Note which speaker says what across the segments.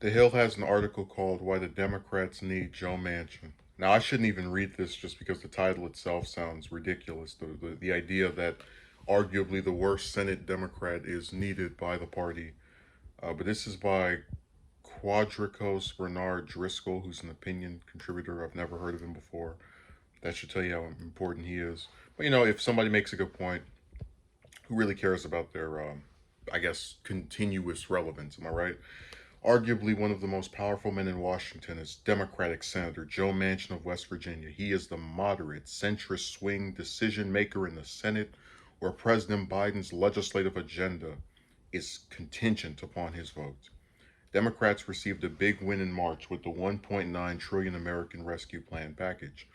Speaker 1: The Hill has an article called Why the Democrats Need Joe Manchin. Now, I shouldn't even read this just because the title itself sounds ridiculous. The idea that arguably the worst Senate Democrat is needed by the party. But this is by Quadricos Bernard Driscoll, who's an opinion contributor. I've never heard of him before. That should tell you how important he is. But if somebody makes a good point, who really cares about their, I guess, continuous relevance? Am I right? Arguably one of the most powerful men in Washington is Democratic Senator Joe Manchin of West Virginia. He is the moderate, centrist swing decision maker in the Senate, where President Biden's legislative agenda is contingent upon his vote. Democrats received a big win in March with the 1.9 trillion American Rescue Plan package.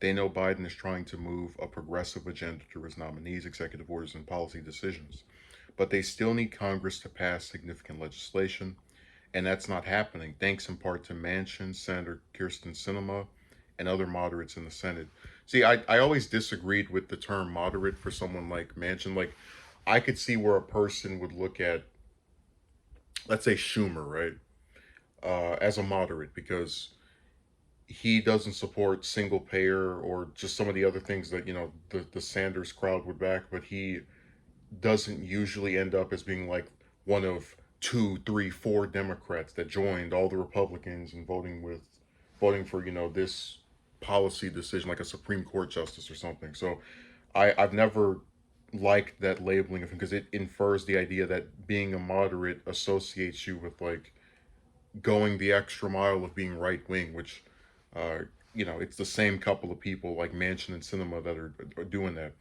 Speaker 1: They know Biden is trying to move a progressive agenda through his nominees, executive orders, and policy decisions. But they still need Congress to pass significant legislation, and that's not happening, thanks in part to Manchin, Senator Kirsten Sinema, and other moderates in the Senate. See, I always disagreed with the term moderate for someone like Manchin. Like, I could see where a person would look at, let's say, Schumer, right, as a moderate because he doesn't support single payer or just some of the other things that, the Sanders crowd would back, but he doesn't usually end up as being like one of two, three, four Democrats that joined all the Republicans and voting for this policy decision like a Supreme Court justice or something. So I've never liked that labeling of him because it infers the idea that being a moderate associates you with like going the extra mile of being right wing, which uh, it's the same couple of people like Manchin and Sinema that are doing that.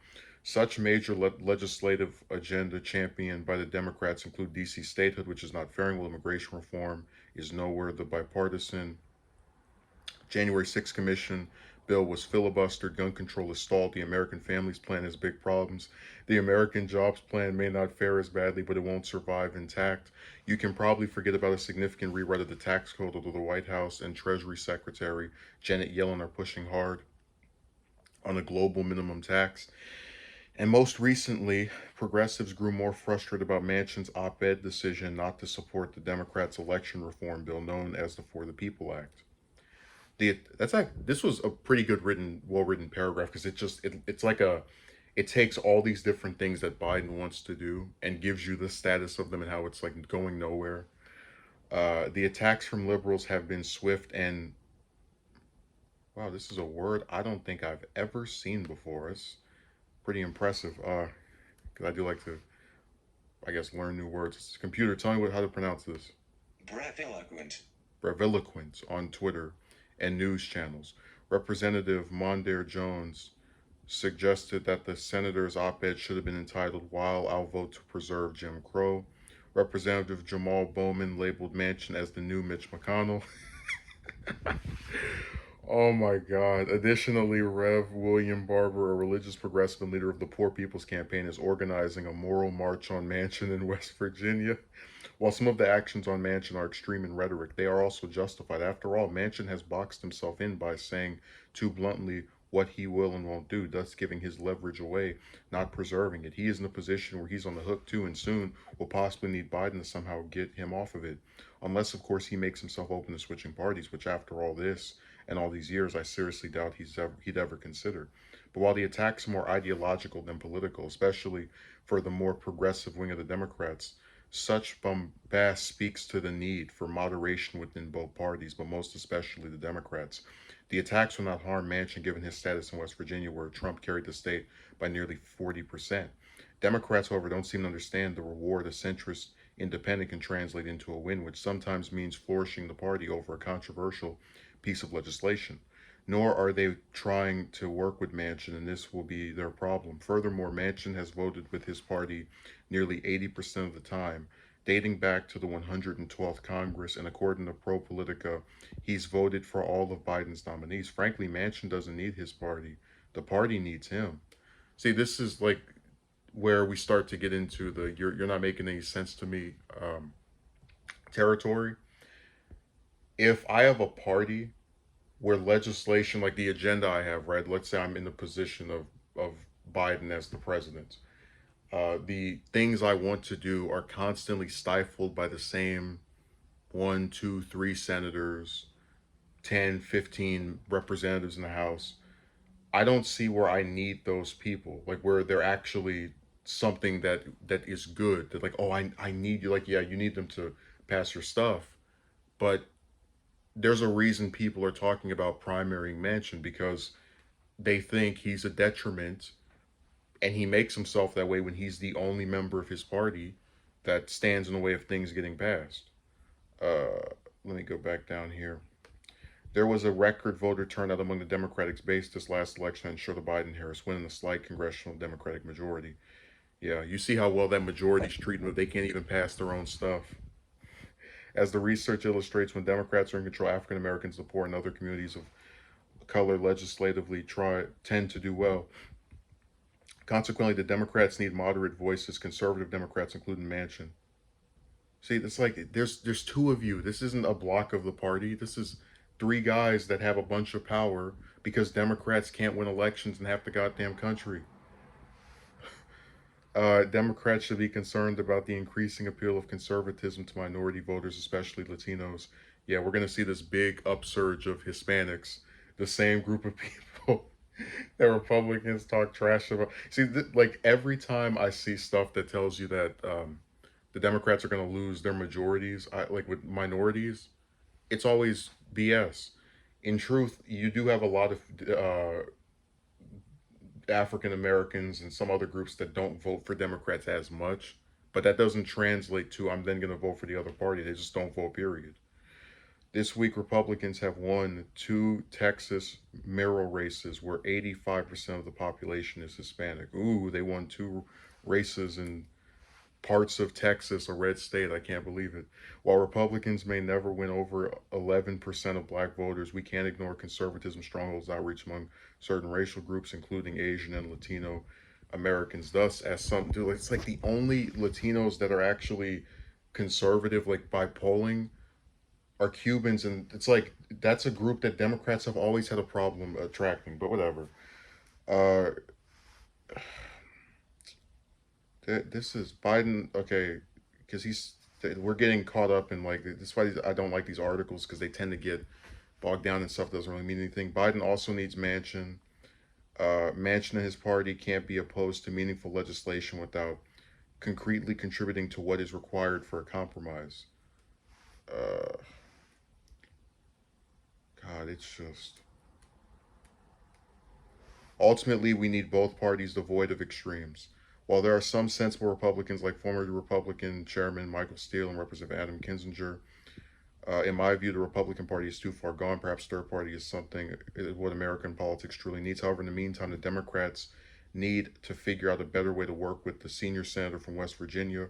Speaker 1: Such major legislative agenda championed by the Democrats include D.C. statehood, which is not faring well. Immigration reform is nowhere. The bipartisan January 6th Commission bill was filibustered. Gun control is stalled. The American Families Plan has big problems. The American Jobs Plan may not fare as badly, but it won't survive intact. You can probably forget about a significant rewrite of the tax code, although the White House and Treasury Secretary Janet Yellen are pushing hard on a global minimum tax. And most recently, progressives grew more frustrated about Manchin's op-ed decision not to support the Democrats' election reform bill known as the For the People Act. That's like this was a pretty good well-written paragraph because it's like it takes all these different things that Biden wants to do and gives you the status of them and how it's like going nowhere. The attacks from liberals have been swift and wow, this is a word I don't think I've ever seen before. It's pretty impressive. Because I do like to, I guess, learn new words. Computer, tell me how to pronounce this.
Speaker 2: Breviloquent.
Speaker 1: Breviloquent on Twitter and news channels. Representative Mondaire Jones suggested that the senator's op-ed should have been entitled "While I'll Vote to Preserve Jim Crow." Representative Jamal Bowman labeled Manchin as the new Mitch McConnell. Oh my God. Additionally, Rev. William Barber, a religious progressive and leader of the Poor People's Campaign, is organizing a moral march on Manchin in West Virginia. While some of the actions on Manchin are extreme in rhetoric, they are also justified. After all, Manchin has boxed himself in by saying too bluntly what he will and won't do, thus giving his leverage away, not preserving it. He is in a position where he's on the hook too, and soon will possibly need Biden to somehow get him off of it. Unless, of course, he makes himself open to switching parties, which after all this and all these years, I seriously doubt he'd ever consider. But while the attacks are more ideological than political, especially for the more progressive wing of the Democrats, such bombast speaks to the need for moderation within both parties, but most especially the Democrats. The attacks will not harm Manchin given his status in West Virginia, where Trump carried the state by nearly 40%. Democrats, however, don't seem to understand the reward a centrist independent can translate into a win, which sometimes means flourishing the party over a controversial piece of legislation. Nor are they trying to work with Manchin, and this will be their problem. Furthermore, Manchin has voted with his party nearly 80% of the time, dating back to the 112th Congress, and according to ProPublica, he's voted for all of Biden's nominees. Frankly, Manchin doesn't need his party. The party needs him. See, this is like where we start to get into the you're not making any sense to me territory. If I have a party where legislation like the agenda I have, right? Let's say I'm in the position of Biden as the president. The things I want to do are constantly stifled by the same one, two, three senators, 10, 15 representatives in the House. I don't see where I need those people, like where they're actually something that is good. That like, oh, I need you. Like, yeah, you need them to pass your stuff, but there's a reason people are talking about primarying Manchin because they think he's a detriment, and he makes himself that way when he's the only member of his party that stands in the way of things getting passed. Let me go back down here. There was a record voter turnout among the Democratic base this last election to ensure the Biden-Harris win in a slight congressional Democratic majority. Yeah, you see how well that majority's treating them. They can't even pass their own stuff. As the research illustrates, when Democrats are in control, African Americans, the poor, and other communities of color legislatively tend to do well. Consequently, the Democrats need moderate voices, conservative Democrats, including Manchin. See, it's like there's two of you. This isn't a block of the party. This is three guys that have a bunch of power because Democrats can't win elections in half the goddamn country. Democrats should be concerned about the increasing appeal of conservatism to minority voters, especially Latinos. Yeah, we're going to see this big upsurge of Hispanics, the same group of people that Republicans talk trash about. See, like every time I see stuff that tells you that the Democrats are going to lose their majorities, like with minorities, it's always BS. In truth, you do have a lot of African Americans and some other groups that don't vote for Democrats as much, but that doesn't translate to I'm then going to vote for the other party. They just don't vote, period. This week, Republicans have won two Texas mayoral races where 85% of the population is Hispanic. Ooh, they won two races in parts of Texas, a red state. I can't believe it. While Republicans may never win over 11% of black voters, we can't ignore conservatism strongholds outreach among certain racial groups, including Asian and Latino Americans. Thus, as some do, it's like the only Latinos that are actually conservative, like by polling, are Cubans, and it's like that's a group that Democrats have always had a problem attracting. But whatever. Uh, this is Biden. Okay, because we're getting caught up in like this is why I don't like these articles because they tend to get bogged down and stuff that doesn't really mean anything. Biden also needs Manchin. Manchin and his party can't be opposed to meaningful legislation without concretely contributing to what is required for a compromise. Uh, God, it's just ultimately we need both parties devoid of extremes. While there are some sensible Republicans like former Republican Chairman Michael Steele and Representative Adam Kinzinger, in my view, the Republican Party is too far gone. Perhaps third party is something what American politics truly needs. However, in the meantime, the Democrats need to figure out a better way to work with the senior senator from West Virginia,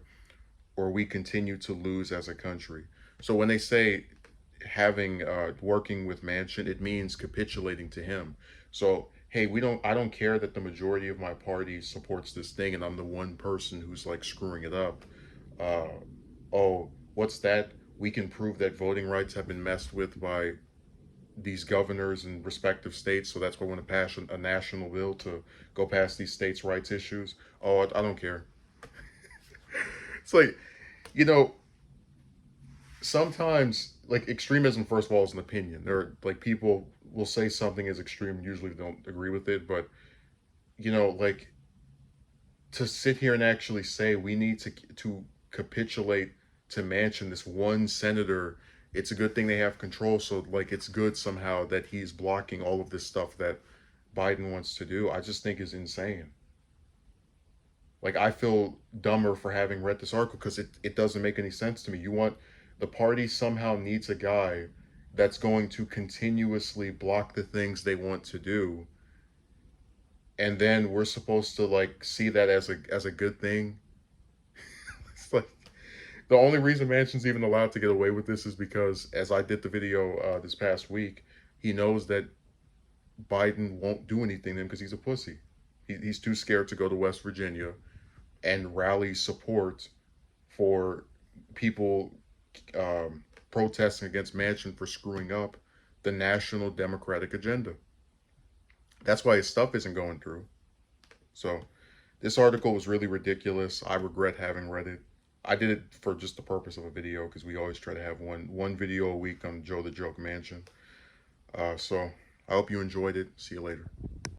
Speaker 1: or we continue to lose as a country. So when they say having working with Manchin, it means capitulating to him. So hey, we don't. I don't care that the majority of my party supports this thing, and I'm the one person who's like screwing it up. Uh, oh, what's that? We can prove that voting rights have been messed with by these governors in respective states, so that's why we want to pass a national bill to go past these states' rights issues. Oh, I don't care. It's like, you know, sometimes like extremism first of all is an opinion. There are like people will say something is extreme, usually don't agree with it, but like to sit here and actually say we need to capitulate to Manchin, this one senator. It's a good thing they have control, so like it's good somehow that he's blocking all of this stuff that Biden wants to do. I just think is insane. Like I feel dumber for having read this article because it doesn't make any sense to me. You want the party somehow needs a guy that's going to continuously block the things they want to do, and then we're supposed to like see that as a good thing. It's like the only reason Manchin's even allowed to get away with this is because, as I did the video this past week, he knows that Biden won't do anything to him because he's a pussy. He's too scared to go to West Virginia and rally support for people protesting against Manchin for screwing up the national Democratic agenda. That's why his stuff isn't going through. So this article was really ridiculous. I regret having read it. I did it for just the purpose of a video because we always try to have one video a week on Joe the Joke Manchin. So I hope you enjoyed it. See you later.